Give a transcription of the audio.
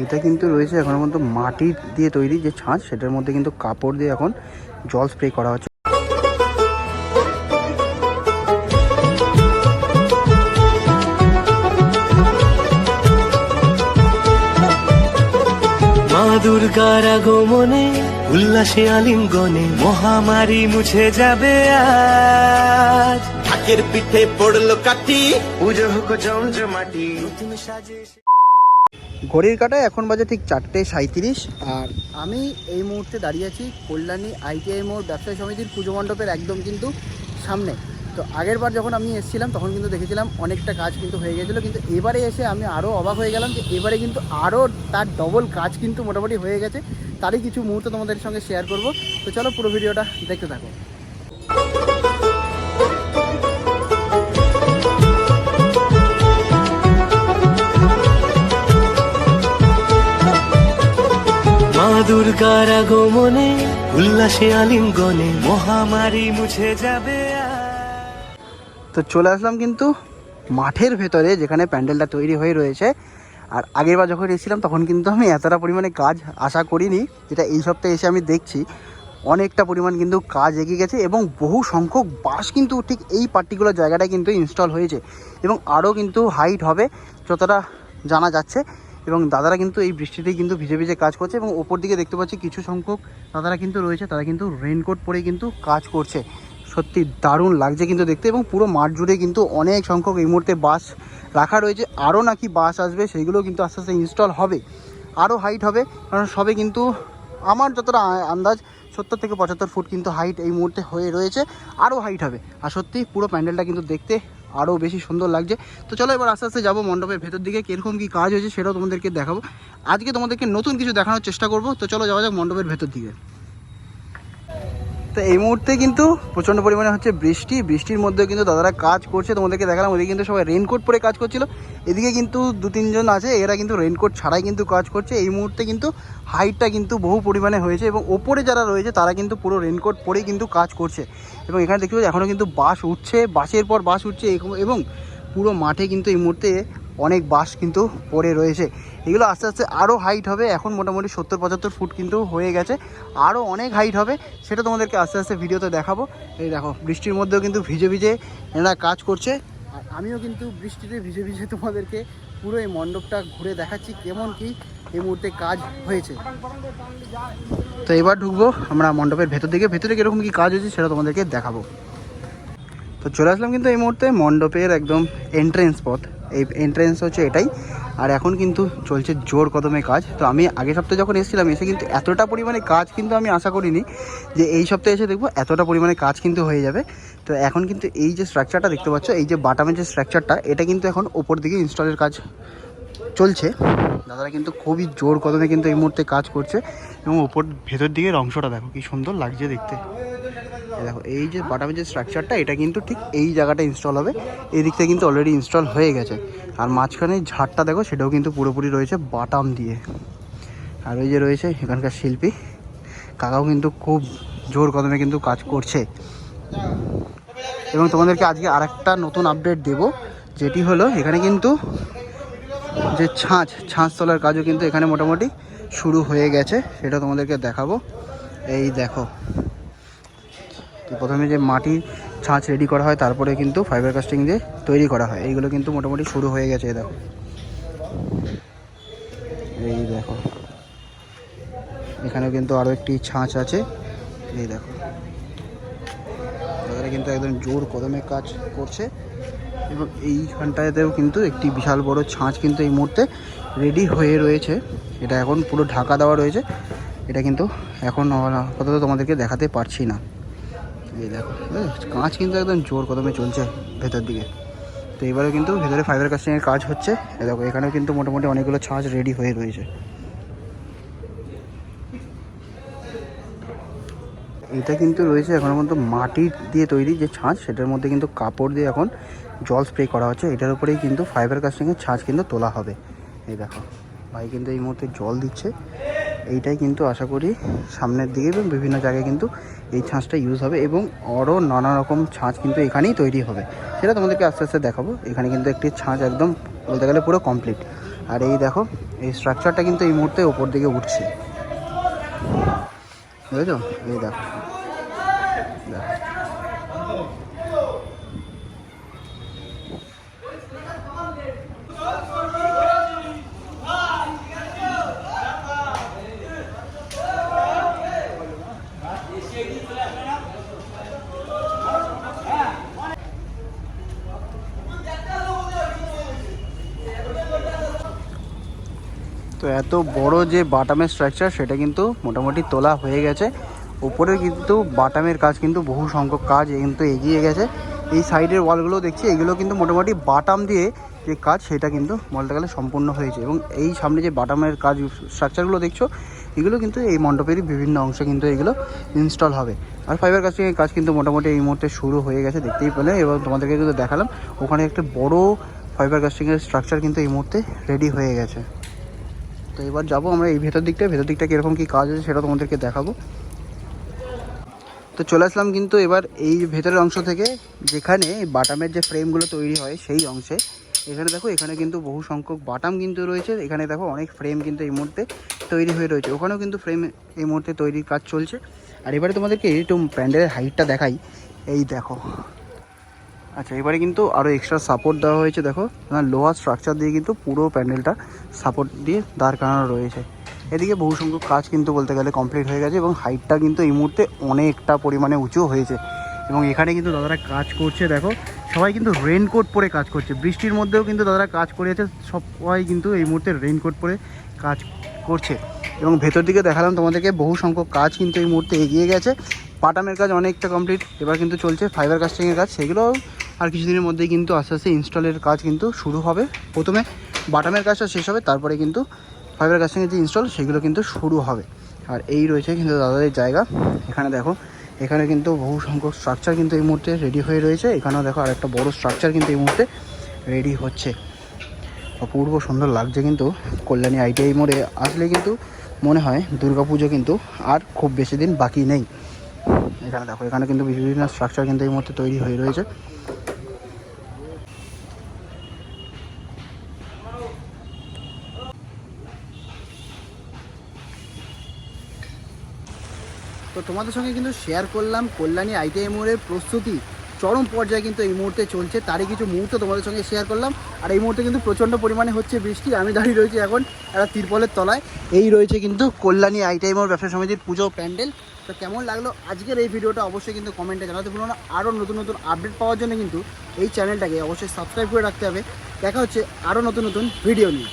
এটা কিন্তু রয়েছে এখন পর্যন্ত মাটি দিয়ে তৈরি যে ছাঁচ, সেটার মধ্যে কিন্তু কাপড় দিয়ে এখন জল স্প্রে করা হচ্ছে। মা দুর্গার আগমনে উল্লাসে আলিঙ্গনে মহামারী মুছে যাবে আজ। ঢাকের পিঠে পড়লো কাঠি, পুজো হোক জমজমাটি। ঘড়ির কাঁটায় এখন বাজে ঠিক 4:37। আর আমি এই মুহূর্তে দাঁড়িয়ে আছি কল্যাণী ITI মোড় ব্যবসায়ী সমিতির পুজো মণ্ডপের একদম কিন্তু সামনে। তো আগের বার যখন আমি এসেছিলাম তখন কিন্তু দেখেছিলাম অনেকটা কাজ কিন্তু হয়ে গেছিলো, কিন্তু এবারে এসে আমি আরও অবাক হয়ে গেলাম যে এবারে কিন্তু আরও তার ডবল কাজ কিন্তু মোটামুটি হয়ে গেছে। তারই কিছু মুহূর্ত তোমাদের সঙ্গে শেয়ার করব। তো চলো পুরো ভিডিওটা দেখতে থাকো। মা দুর্গার আগমনে উল্লাসে আলিঙ্গনে মহামারী মুছে যাবে আজ। তো চলে আসলাম কিন্তু মাঠের ভেতরে, যেখানে প্যান্ডেলটা তৈরি হয়ে রয়েছে। আর আগেরবার যখন এসেছিলাম তখন কিন্তু আমি এতটা পরিমাণে কাজ আশা করিনি, যেটা এই সপ্তাহে এসে আমি দেখছি অনেকটা পরিমাণ কিন্তু কাজ এগিয়ে গেছে এবং বহু সংখ্যক বাস কিন্তু ঠিক এই পার্টিকুলার জায়গাটায় কিন্তু ইনস্টল হয়েছে এবং আরও কিন্তু হাইট হবে যতটা জানা যাচ্ছে। এবং দাদারা কিন্তু এই বৃষ্টিতেই কিন্তু ভিজে ভিজে কাজ করছে এবং ওপর দিকে দেখতে পাচ্ছি কিছু সংখ্যক দাদারা কিন্তু রয়েছে, তারা কিন্তু রেইনকোট পরে কিন্তু কাজ করছে। সত্যি দারুণ লাগছে কিন্তু দেখতে। এবং পুরো মাঠ জুড়ে কিন্তু অনেক সংখ্যক এই মুহূর্তে বাস রাখা রয়েছে, আরও নাকি বাস আসবে, সেইগুলো কিন্তু আস্তে আস্তে ইনস্টল হবে, আরও হাইট হবে। কারণ সবে কিন্তু আমার যতটা আন্দাজ 70 থেকে 75 ফুট কিন্তু হাইট এই মুহূর্তে হয়ে রয়েছে, আরও হাইট হবে। আর সত্যি পুরো প্যান্ডেলটা কিন্তু দেখতে আরও বেশি সুন্দর লাগছে। তো চলো এবার আস্তে আস্তে যাবো মণ্ডপের ভেতর দিকে, কীরকম কী কাজ হয়েছে সেটাও তোমাদেরকে দেখাবো। আজকে তোমাদেরকে নতুন কিছু দেখানোর চেষ্টা করব। তো চলো যাওয়া যাক মণ্ডপের ভেতর দিকে। তো এই মুহূর্তে কিন্তু প্রচণ্ড পরিমাণে হচ্ছে বৃষ্টির মধ্যেও কিন্তু দাদারা কাজ করছে। তোমাদেরকে দেখালাম ওদিকে কিন্তু সবাই রেইনকোট পরে কাজ করছিল, এদিকে কিন্তু 2-3 জন আছে, এরা কিন্তু রেইনকোট ছাড়াই কিন্তু কাজ করছে। এই মুহূর্তে কিন্তু হাইটটা কিন্তু বহু পরিমাণে হয়েছে এবং ওপরে যারা রয়েছে তারা কিন্তু পুরো রেইনকোট পরেই কিন্তু কাজ করছে। এবং এখানে দেখতে পাচ্ছি এখনও কিন্তু বাস উঠছে, বাসের পর বাস উঠছে এবং পুরো মাঠে কিন্তু এই মুহূর্তে অনেক বাস কিন্তু পড়ে রয়েছে। এগুলো আস্তে আস্তে আরও হাইট হবে। এখন মোটামুটি 70-75 ফুট কিন্তু হয়ে গেছে, আরও অনেক হাইট হবে, সেটা তোমাদেরকে আস্তে আস্তে ভিডিওতে দেখাবো। এই দেখো বৃষ্টির মধ্যেও কিন্তু ভিজে ভিজে এরা কাজ করছে। আর আমিও কিন্তু বৃষ্টিতে ভিজে ভিজে তোমাদেরকে পুরো এই মণ্ডপটা ঘুরে দেখাচ্ছি কেমন কি এই মুহূর্তে কাজ হয়েছে। তো এবার ঢুকবো আমরা মণ্ডপের ভেতরে কীরকম কী কাজ হয়েছে সেটা তোমাদেরকে দেখাবো। তো চলে আসলাম কিন্তু এই মুহূর্তে মণ্ডপের একদম এন্ট্রেন্স পথ, এই এন্ট্রেন্স হচ্ছে এটাই। আর এখন কিন্তু চলছে জোর কদমে কাজ। তো আমি আগের সপ্তাহে যখন এসেছিলাম এসে কিন্তু এতটা পরিমাণে কাজ কিন্তু আমি আশা করিনি যে এই সপ্তাহে এসে দেখবো এতটা পরিমাণে কাজ কিন্তু হয়ে যাবে। তো এখন কিন্তু এই যে স্ট্রাকচারটা দেখতে পাচ্ছ, এই যে বাটামের যে স্ট্রাকচারটা, এটা কিন্তু এখন ওপর দিকে ইনস্টলের কাজ চলছে। দাদারা কিন্তু খুবই জোর কদমে কিন্তু এই মুহূর্তে কাজ করছে এবং ওপর ভেতর দিকের অংশটা দেখো কি সুন্দর লাগছে দেখতে। দেখো এই যে বাটামের যে স্ট্রাকচারটা, এটা কিন্তু ঠিক এই জায়গাটা ইনস্টল হবে, এই দিকটা কিন্তু অলরেডি ইনস্টল হয়ে গেছে। আর মাঝখানে ঝাড়টা দেখো সেটাও কিন্তু পুরোপুরি রয়েছে বাটাম দিয়ে। আর ওই যে রয়েছে এখানকার শিল্পী কাকাও কিন্তু খুব জোর কদমে কিন্তু কাজ করছে। এবং তোমাদেরকে আজকে আরেকটা নতুন আপডেট দেব, যেটি হলো এখানে কিন্তু যে ছাঁচ তোলার কাজও কিন্তু এখানে মোটামুটি শুরু হয়ে গেছে, সেটা তোমাদেরকে দেখাবো। এই দেখো প্রথমে যে মাটির ছাঁচ রেডি করা হয়, তারপরে কিন্তু ফাইবার কাস্টিং দিয়ে তৈরি করা হয়, এইগুলো কিন্তু মোটামুটি শুরু হয়ে গেছে। দেখো এই দেখো এখানেও কিন্তু আরও একটি ছাঁচ আছে, এই দেখো তারা কিন্তু একদম জোর কদমে কাজ করছে। এবং এইখানটাতেও কিন্তু একটি বিশাল বড় ছাঁচ কিন্তু এই মুহূর্তে রেডি হয়ে রয়েছে, এটা এখন পুরো ঢাকা দেওয়া রয়েছে। এটা কিন্তু এখন আপাতত তোমাদেরকে দেখাতে পারছি না। এই দেখো কাঁচ কিন্তু একদম জোর কদমে চলছে ভেতর দিকে। তো এবারে কিন্তু ভেতরে ফাইবার কাস্টিংয়ের কাজ হচ্ছে। এই দেখো এখানেও কিন্তু মোটামুটি অনেকগুলো ছাঁচ রেডি হয়ে রয়েছে। এটা কিন্তু রয়েছে এখন পর্যন্ত মাটি দিয়ে তৈরি যে ছাঁচ, সেটার মধ্যে কিন্তু কাপড় দিয়ে এখন জল স্প্রে করা হচ্ছে। এটার উপরেই কিন্তু ফাইবার কাস্টিংয়ের ছাঁচ কিন্তু তোলা হবে। এই দেখো ভাই কিন্তু এই মুহূর্তে জল দিচ্ছে। এইটাই কিন্তু আশা করি সামনের দিকে এবং বিভিন্ন জায়গায় কিন্তু এই ছাঁচটা ইউজ হবে এবং আরও নানা রকম ছাঁচ কিন্তু এখানেই তৈরি হবে, সেটা তোমাদেরকে আস্তে আস্তে দেখাবো। এখানে কিন্তু একটি ছাঁচ একদম বলতে গেলে পুরো কমপ্লিট। আর এই দেখো এই স্ট্রাকচারটা কিন্তু এই মুহূর্তে উপর দিকে উঠছে, বুঝেছো? এই দেখো তো এত বড় যে বাটামের স্ট্রাকচার সেটা কিন্তু মোটামুটি তোলা হয়ে গেছে। উপরে কিন্তু বাটামের কাজ কিন্তু বহু সংখ্যক কাজ কিন্তু এগিয়ে গেছে। এই সাইডের ওয়ালগুলো দেখছি, এগুলো কিন্তু মোটামুটি বাটাম দিয়ে যে কাজ সেটা কিন্তু বলতে গেলে সম্পূর্ণ হয়েছে। এবং এই সামনে যে বাটামের কাজ স্ট্রাকচারগুলো দেখছো, এগুলো কিন্তু এই মণ্ডপেরই বিভিন্ন অংশে কিন্তু এগুলো ইনস্টল হবে। আর ফাইবার কাস্টিংয়ের কাজ কিন্তু মোটামুটি এই মুহূর্তে শুরু হয়ে গেছে, দেখতেই পেলে। এবং তোমাদেরকে কিন্তু দেখালাম ওখানে একটা বড় ফাইবার কাস্টিংয়ের স্ট্রাকচার কিন্তু এই মুহূর্তে রেডি হয়ে গেছে। তো এবার যাবো আমরা এই ভেতর দিকটা কীরকম কী কাজ আছে সেটা তোমাদেরকে দেখাবো। তো চলে আসলাম কিন্তু এবার এই ভেতরের অংশ থেকে, যেখানে বাটামের যে ফ্রেমগুলো তৈরি হয় সেই অংশে। এখানে দেখো, এখানে কিন্তু বহু সংখ্যক বাটাম কিন্তু রয়েছে। এখানে দেখো অনেক ফ্রেম কিন্তু এই মুহূর্তে তৈরি হয়ে রয়েছে, ওখানেও কিন্তু ফ্রেম এই মুহূর্তে তৈরির কাজ চলছে। আর এবারে তোমাদেরকে একটু প্যান্ডেলের হাইটটা দেখাই, এই দেখো। আচ্ছা, এবারে কিন্তু আরও এক্সট্রা সাপোর্ট দেওয়া হয়েছে, দেখো লোহার স্ট্রাকচার দিয়ে কিন্তু পুরো প্যান্ডেলটা সাপোর্ট দিয়ে দাঁড় করানো রয়েছে। এদিকে বহু সংখ্যক কাজ কিন্তু বলতে গেলে কমপ্লিট হয়ে গেছে, এবং হাইটটা কিন্তু এই মুহূর্তে অনেকটা পরিমাণে উঁচু হয়েছে। এবং এখানে কিন্তু দাদারা কাজ করছে, দেখো সবাই কিন্তু রেনকোট পরে কাজ করছে। বৃষ্টির মধ্যেও কিন্তু দাদারা কাজ করেছে, সবাই কিন্তু এই মুহূর্তে রেনকোট পরে কাজ করছে। এবং ভেতর দিকে দেখালাম তোমাদেরকে, বহু সংখ্যক কাজ কিন্তু এই মুহূর্তে এগিয়ে গেছে। বাটামের কাজ অনেকটা কমপ্লিট, এবার কিন্তু চলছে ফাইবার কাস্টিংয়ের কাজ, সেগুলো আর কিছুদিনের মধ্যেই কিন্তু আস্তে আস্তে ইনস্টলের কাজ কিন্তু শুরু হবে। প্রথমে বাটামের কাজটা শেষ হবে, তারপরে কিন্তু ফাইবার কাস্টিংয়ের যে ইনস্টল সেগুলো কিন্তু শুরু হবে। আর এই রয়েছে কিন্তু দাদাদের জায়গা। এখানে দেখো, এখানে কিন্তু বহু সংখ্যক স্ট্রাকচার কিন্তু এই মুহূর্তে রেডি হয়ে রয়েছে। এখানেও দেখো আরেকটা বড় স্ট্রাকচার কিন্তু এই মুহূর্তে রেডি হচ্ছে। অপূর্ব সুন্দর লাগছে কিন্তু কল্যাণী ITI মোড়ে আসলে কিন্তু মনে হয় দুর্গাপুজো কিন্তু আর খুব বেশি দিন বাকি নেই। এখানে দেখো, এখানে কিন্তু বিভিন্ন স্ট্রাকচার কিন্তু এই মুহূর্তে তৈরি হয়ে রয়েছে। তো তোমাদের সঙ্গে কিন্তু শেয়ার করলাম কল্যাণী ITI মোড়ের প্রস্তুতি চরম পর্যায়ে কিন্তু এই মুহূর্তে চলছে, তারই কিছু মুহূর্ত তোমাদের সঙ্গে শেয়ার করলাম। আর এই মুহূর্তে কিন্তু প্রচণ্ড পরিমাণে হচ্ছে বৃষ্টি, আমি দাঁড়িয়ে রয়েছি এখন একটা তিরপলের তলায়। এই রয়েছে কিন্তু কল্যাণী ITI মোড় ব্যবসা সমিতির পুজো প্যান্ডেল। তো কেমন লাগলো আজকের এই ভিডিওটা অবশ্যই কিন্তু কমেন্টে জানাতে ভুলো না। আরও নতুন নতুন আপডেট পাওয়ার জন্য কিন্তু এই চ্যানেলটাকে অবশ্যই সাবস্ক্রাইব করে রাখতে হবে। দেখা হচ্ছে আরও নতুন নতুন ভিডিও নিয়ে।